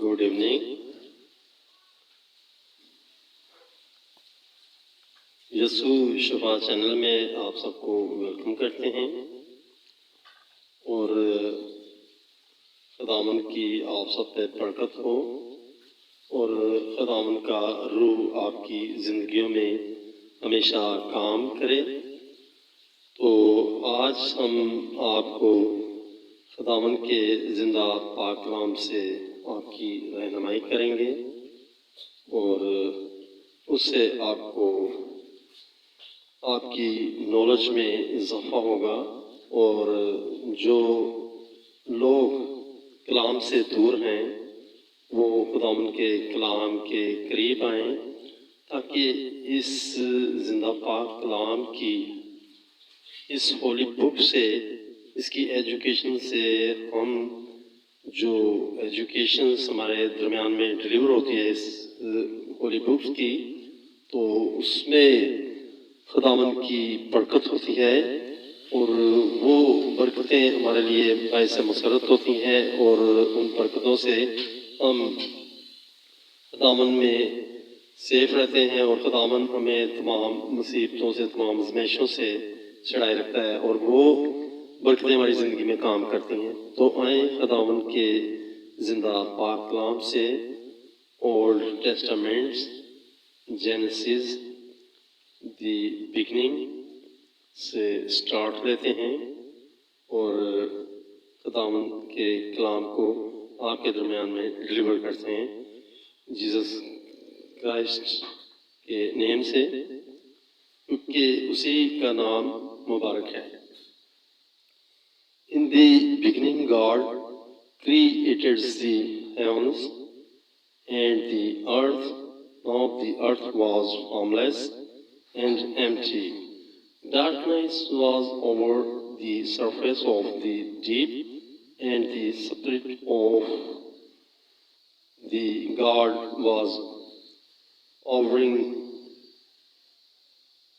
Good evening. Yeshu Shafa channel में आप सबको वेलकम करते हैं और खुदावन की आप सब पे बरकत हो और खुदावन का रूह आपकी ज़िंदगियों में हमेशा काम करे। तो आज हम आपको खुदावन के ज़िंदा पाक कलाम से आपकी रहनुमाई करेंगे और उससे आपको आपकी नॉलेज में इजाफा होगा और जो लोग कलाम से दूर हैं वो खुदावन के कलाम के करीब आएँ ताकि इस ज़िंदा पाक कलाम की इस होली बुक से इसकी एजुकेशन से हम जो एजुकेशन हमारे दरमियान में डिलीवर होती है इस होली बुक की, तो उसमें खुदावन की बरकत होती है और वो बरकतें हमारे लिए बाइस मसरत होती हैं और उन बरकतों से हम खुदावन में सेफ रहते हैं और खुदावन हमें तमाम मुसीबतों से तमाम आज़माइशों से छड़ाए रखता है और वो बरकतें हमारी ज़िंदगी में काम करती हैं। तो आए खुदावन के ज़िंदा पाक कलाम से ओल्ड टेस्टामेंट्स जेनेसिस दी बिगनिंग से स्टार्ट लेते हैं और खुदावन के कलाम को आपके दरमियान में डिलीवर करते हैं जीसस क्राइस्ट के नेम से, क्योंकि उसी का नाम मुबारक है। In the beginning God created the heavens and the earth. Now the earth was formless and empty. Darkness was over the surface of the deep, and the Spirit of the God was hovering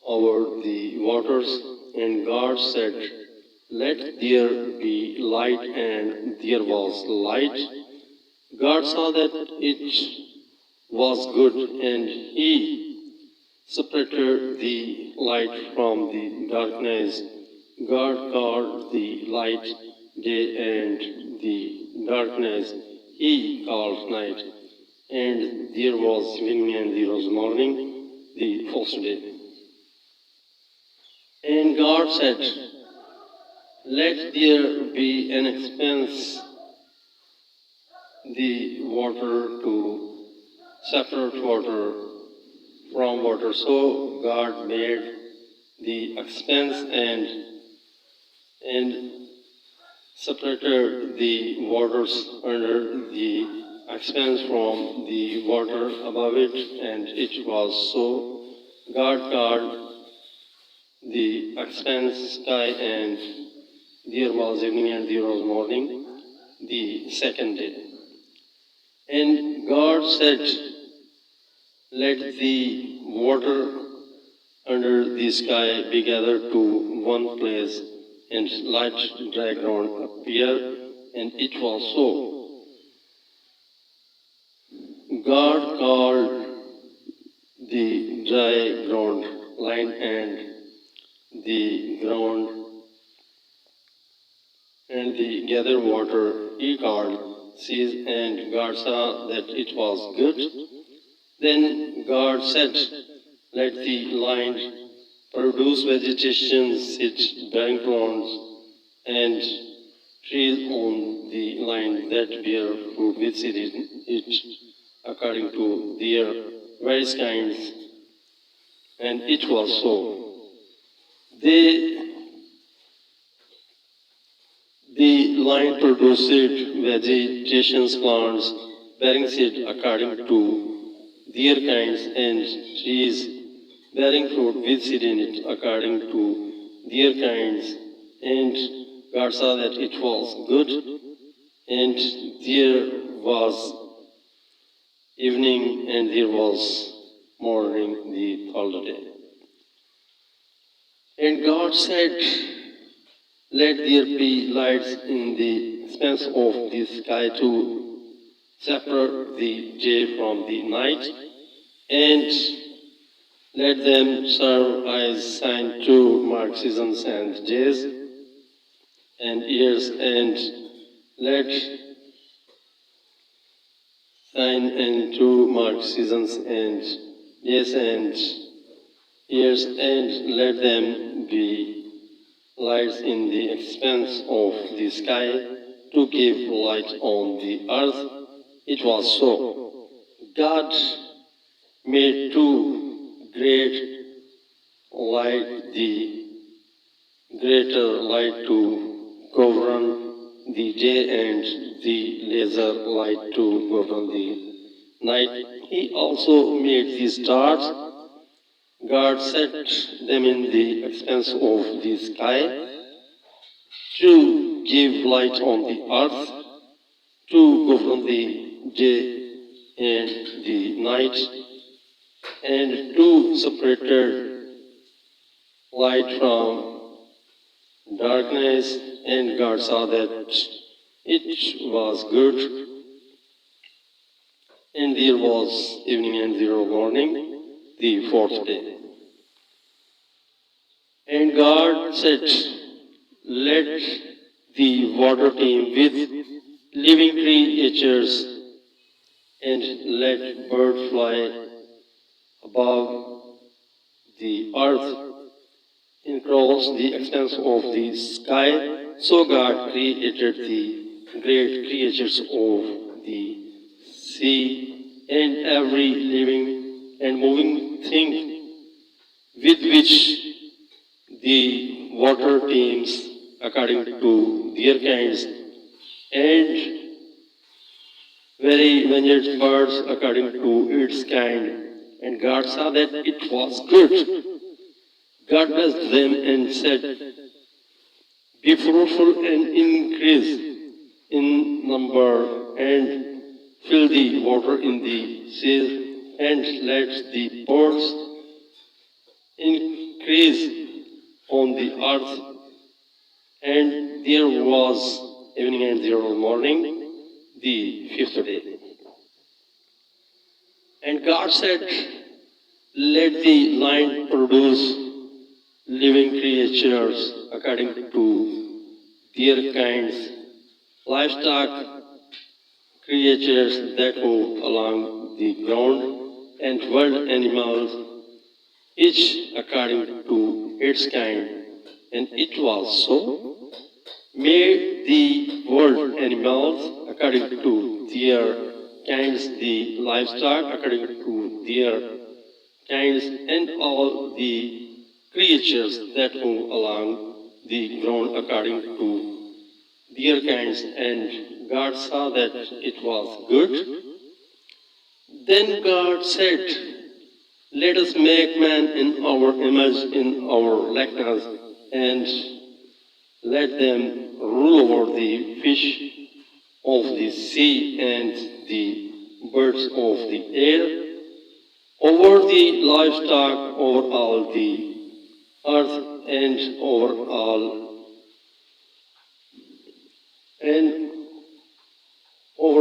over the waters. And God said, "Let there be light," and there was light. God saw that it was good, and He separated the light from the darkness. God called the light day, and the darkness He called night. And there was evening and there was morning, the first day. And God said, "Let there be an expanse, the water to separate water from water." So God made the expanse and separated the waters under the expanse from the water above it, and it was so. God called the expanse sky, and there was evening and there was morning, the second day. And God said, "Let the water under the sky be gathered to one place, and let dry ground appear." And it was so. God called the dry ground land, and the ground and the gathered water He called seas. And God saw that it was good. Then God said, "Let the land produce vegetation, seed bearing plants, and trees on the land that bear fruit with seed in it, according to their various kinds." And it was so. The land produced vegetation plants bearing seed according to their kinds, and trees bearing fruit with seed in it according to their kinds. And God saw that it was good. And there was evening and there was morning, the third day. And God said, "Let there be lights in the expanse of the sky to separate the day from the night, and let them serve as sign to mark seasons and days and years, and let sign and to mark seasons and days and years, and let them be lights in the expanse of the sky to give light on the earth. It was so. God made two great light, the greater light to govern the day and the lesser light to govern the night. He also made the stars. God set them in the expanse of the sky to give light on the earth, to govern the day and the night, and to separate light from darkness. And God saw that it was good, and there was evening and there was morning, the fourth day. And God said, let the water teem with living creatures, and let birds fly above the earth and cross the expanse of the sky. So God created the great creatures of the sea and every living and moving thing with which the water teems according to their kinds, and very winged birds according to its kind. And God saw that it was good. God blessed them and said, be fruitful and increase in number, and fill the water in the seas, and let the birds increase on the earth. And there was evening and there was morning, the fifth day. And God said, let the land produce living creatures according to their kinds, livestock creatures that move along the ground, and wild animals, each according to its kind. And it was so. Made the wild animals according to their kinds, the livestock according to their kinds, and all the creatures that move along the ground according to their kinds. And God saw that it was good. Then God said, let us make man in our image, in our likeness, and let them rule over the fish of the sea and the birds of the air, over the livestock, over all the earth, and over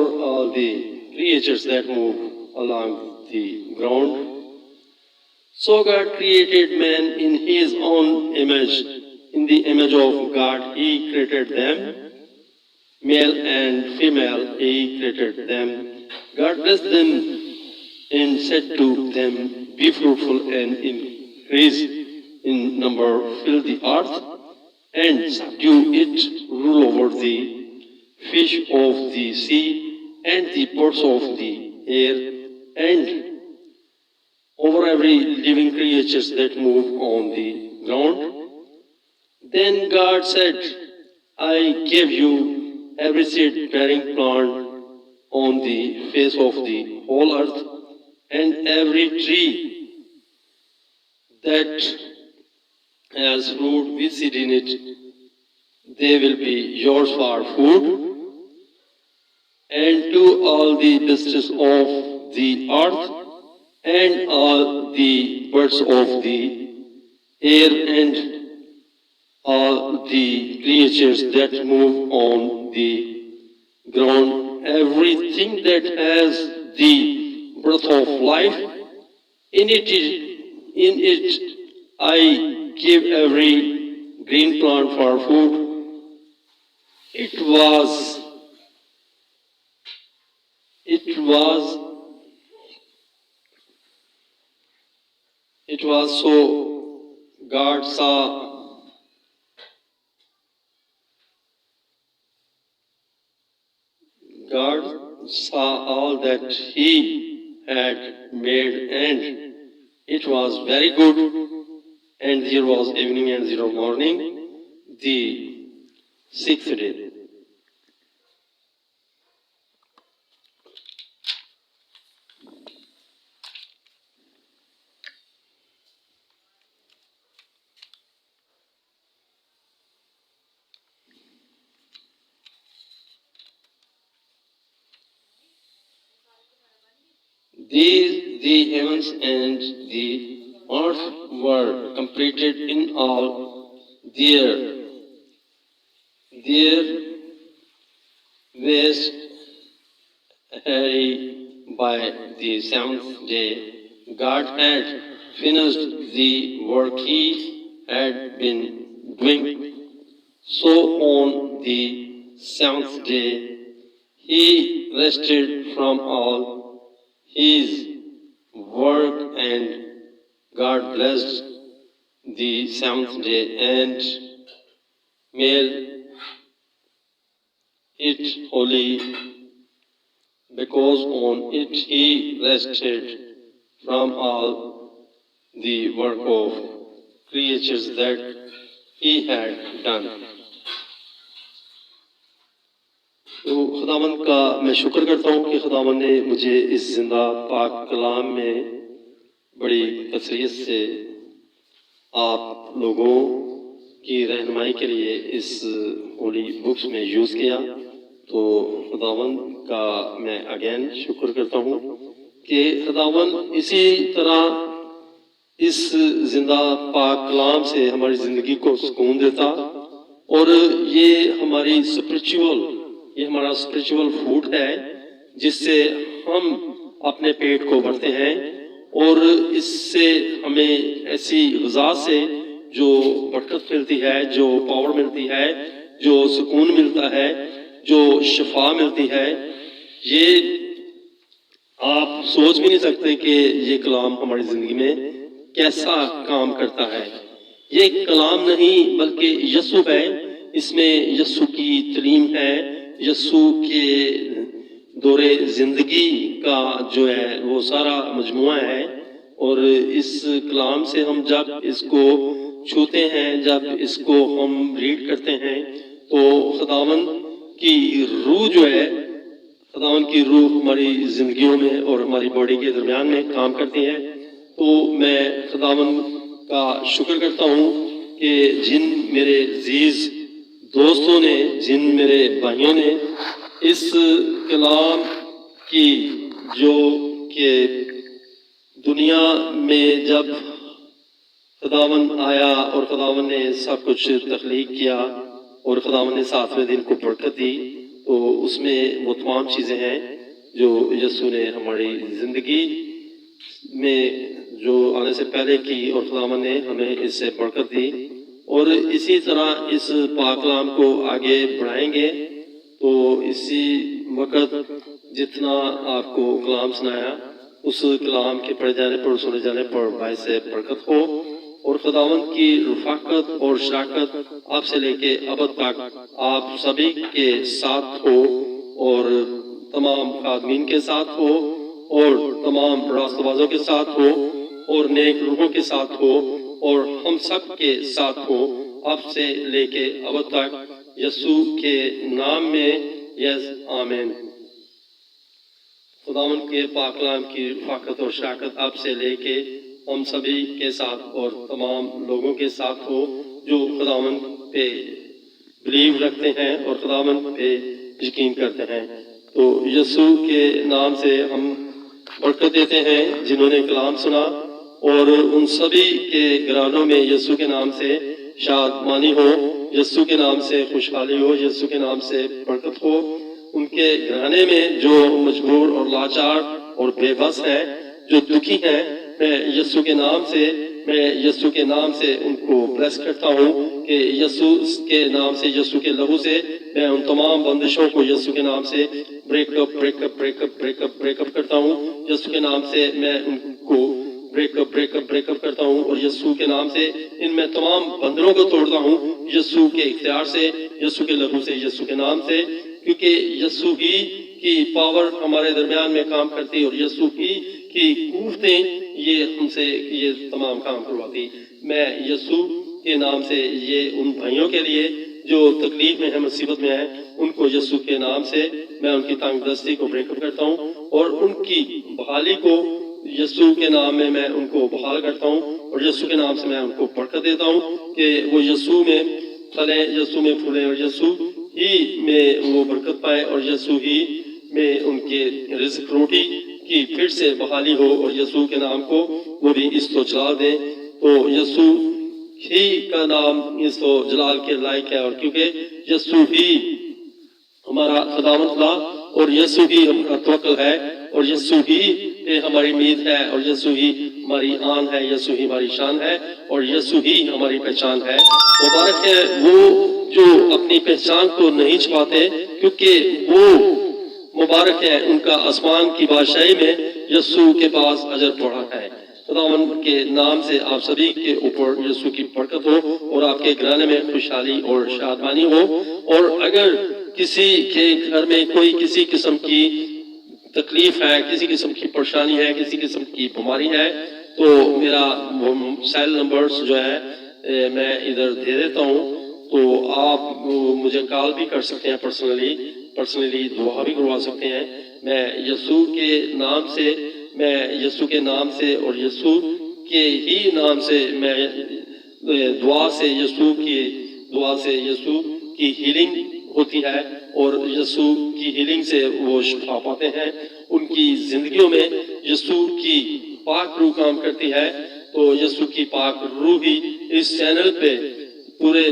all the creatures that move along the ground. So God created man in his own image. In the image of God he created them. Male and female he created them. God blessed them and said to them, be fruitful and increase in number, fill the earth, and subdue it, rule over the fish of the sea, and the birds of the air, and over every living creature that move on the ground. Then God said, I gave you every seed-bearing plant on the face of the whole earth, and every tree that has fruit with seed in it. They will be yours for food, and to all the beasts of the earth, and all the birds of the air, and all the creatures that move on the ground, everything that has the breath of life, in it I give every green plant for food. It was so God saw all that He had made, and it was very good. And there was evening and there was morning, the sixth day. The heavens and the earth were completed in all their ways by the seventh day. God had finished the work He had been doing. So on the seventh day He rested from all His work, and God blessed the seventh day and made it holy, because on it He rested from all the work of creatures that He had done. تو خداوند کا میں شکر کرتا ہوں کہ خداوند نے مجھے اس زندہ پاک کلام میں بڑی کثرت سے آپ لوگوں کی رہنمائی کے لیے اس ہولی بکس میں یوز کیا. تو خداوند کا میں اگین شکر کرتا ہوں کہ خداوند اسی طرح اس زندہ پاک کلام سے ہماری زندگی کو سکون دیتا، اور یہ ہماری یہ ہمارا اسپرچول فوڈ ہے جس سے ہم اپنے پیٹ کو بھرتے ہیں، اور اس سے ہمیں ایسی غذا سے جو برکت ملتی ہے، جو پاور ملتی ہے، جو سکون ملتا ہے، جو شفا ملتی ہے. یہ آپ سوچ بھی نہیں سکتے کہ یہ کلام ہماری زندگی میں کیسا کام کرتا ہے. یہ کلام نہیں بلکہ یسوع ہے، اس میں یسوع کی تعلیم ہے، یسوع کے دور زندگی کا جو ہے وہ سارا مجموعہ ہے. اور اس کلام سے ہم جب اس کو چھوتے ہیں، جب اس کو ہم ریڈ کرتے ہیں، تو خداوند کی روح جو ہے، خداوند کی روح ہماری زندگیوں میں اور ہماری باڈی کے درمیان میں کام کرتی ہے. تو میں خداوند کا شکر کرتا ہوں کہ جن میرے عزیز دوستوں نے، جن میرے بھائیوں نے اس کلام کی جو کہ دنیا میں جب خداوند آیا اور خداوند نے سب کچھ تخلیق کیا اور خداوند نے ساتویں دن کو برکت دی، تو اس میں وہ تمام چیزیں ہیں جو یسوع نے ہماری زندگی میں جو آنے سے پہلے کی، اور خداوند نے ہمیں اس سے برکت دی. اور اسی طرح اس پاک کلام کو آگے بڑھائیں گے. تو اسی وقت جتنا آپ کو کلام سنایا، اس کلام کے پڑھے جانے پر، سنے جانے پر باعث برکت ہو، اور خداوند کی رفاقت اور شراکت آپ سے لے کے ابد تک آپ سبھی کے ساتھ ہو، اور تمام خادمین کے ساتھ ہو، اور تمام راست بازوں کے ساتھ ہو، اور نیک روحوں کے ساتھ ہو، اور ہم سب کے ساتھ ہو، اب سے لے کے ابد تک، یسوع کے نام میں. یس آمین. خداوند کے پاک کلام کی رفاقت اور شراکت آپ سے لے کے ہم سبھی کے ساتھ اور تمام لوگوں کے ساتھ ہو جو خداوند پہ بلیو رکھتے ہیں اور خداوند پہ یقین کرتے ہیں. تو یسوع کے نام سے ہم برکت دیتے ہیں جنہوں نے کلام سنا، اور ان سبھی کے گھرانوں میں یسوع کے نام سے شادمانی ہو، یسوع کے نام سے خوشحالی ہو، یسوع کے نام سے برکت ہو. ان کے گھرانے میں جو مجبور اور لاچار اور بے بس ہیں، جو دکھی ہیں، میں یسوع کے نام سے ان کو بلیس کرتا ہوں کہ یسوع کے نام سے، یسوع کے لہو سے میں ان تمام بندشوں کو یسوع کے نام سے بریک اپ کرتا ہوں۔ یسوع کے نام سے میں ان کو بریک اپ کرتا ہوں، اور یسوع کے نام سے ان میں تمام بندروں کو توڑتا ہوں، یسوع کے اختیار سے، یسوع کے لہو سے، یسوع کے نام سے، کیونکہ یسوع ہی کی پاور ہمارے درمیان میں کام کرتی، اور یسوع ہی کی قوتیں یہ ہم سے یہ تمام کام کرواتی۔ میں یسوع کے نام سے یہ ان بھائیوں کے لیے جو تکلیف میں ہیں، مصیبت میں ہیں، ان کو یسوع کے نام سے میں ان کی تنگ دستی کو بریک اپ کرتا ہوں، اور ان کی بحالی کو یسوع کے نام میں میں ان کو بحال کرتا ہوں، اور یسوع کے نام سے میں ان کو برکت دیتا ہوں کہ وہ یسوع میں پھلیں، یسوع میں پھولیں، اور یسوع ہی میں وہ برکت پائیں، اور یسوع ہی میں ان کے رزق روٹی کی پھر سے بحالی ہو، اور یسوع کے نام کو وہ بھی اس کو جلال دیں۔ تو یسوع ہی کا نام اس کو جلال کے لائق ہے، اور کیونکہ یسوع ہی ہمارا خداوند تھا، اور یسوع ہی ہمارا توکل ہے، اور یسوع ہی پہ ہماری امید ہے، اور یسوع ہی ہماری آن ہے، یسوع ہی ہماری شان ہے، اور یسوع ہی ہماری پہچان ہے۔ مبارک ہے وہ جو اپنی پہچان کو نہیں چھپاتے، کیونکہ وہ مبارک ہے ان کا آسمان کی بادشاہی میں یسوع کے پاس اجر پڑا ہے۔ خداوند کے نام سے آپ سبھی کے اوپر یسوع کی برکت ہو، اور آپ کے گھرانے میں خوشحالی اور شادمانی ہو، اور اگر کسی کے گھر میں کوئی کسی قسم کی تکلیف ہے، کسی قسم کی پریشانی ہے، کسی قسم کی بیماری ہے، تو میرا سیل نمبرز جو ہے میں ادھر دے دیتا ہوں، تو آپ مجھے کال بھی کر سکتے ہیں، پرسنلی دعا بھی کروا سکتے ہیں۔ میں یسوع کے نام سے اور یسوع کے ہی نام سے میں دعا سے یسوع کی ہیلنگ ہوتی ہے، اور یسوع کی ہیلنگ سے وہ شفا پاتے ہیں، ان کی زندگیوں میں یسوع کی پاک روح کام کرتی ہے۔ تو یسوع کی پاک روح ہی اس چینل پہ پورے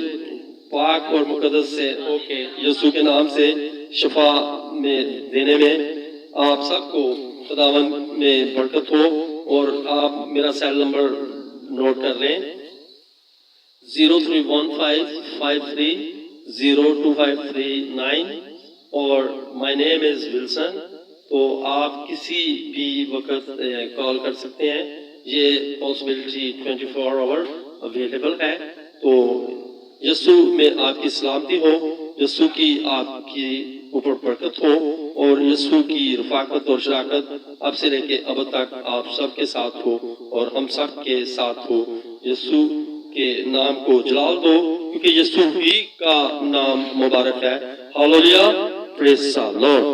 پاک اور مقدس سے ہو کے یسوع کے نام سے شفا میں دینے میں آپ سب کو خداوند میں برکت ہو۔ اور آپ میرا سیل نمبر نوٹ کر لیں، 0315530259، اور مائی نیم از ولسن۔ تو آپ کسی بھی وقت کال کر سکتے ہیں، یہ پاسبلٹی 24 آور اویلیبل ہے۔ تو یسوع میں آپ کی سلامتی ہو، یسوع کی آپ کی اوپر برکت ہو، اور یسوع کی رفاقت اور شراکت اب سے لے کے اب تک آپ سب کے ساتھ ہو، اور ہم سب کے ساتھ ہو۔ یسوع کے نام کو جلال دو، کیونکہ یسوع ہی کا نام مبارک ہے۔ ہاللویا، پریز دی لارڈ۔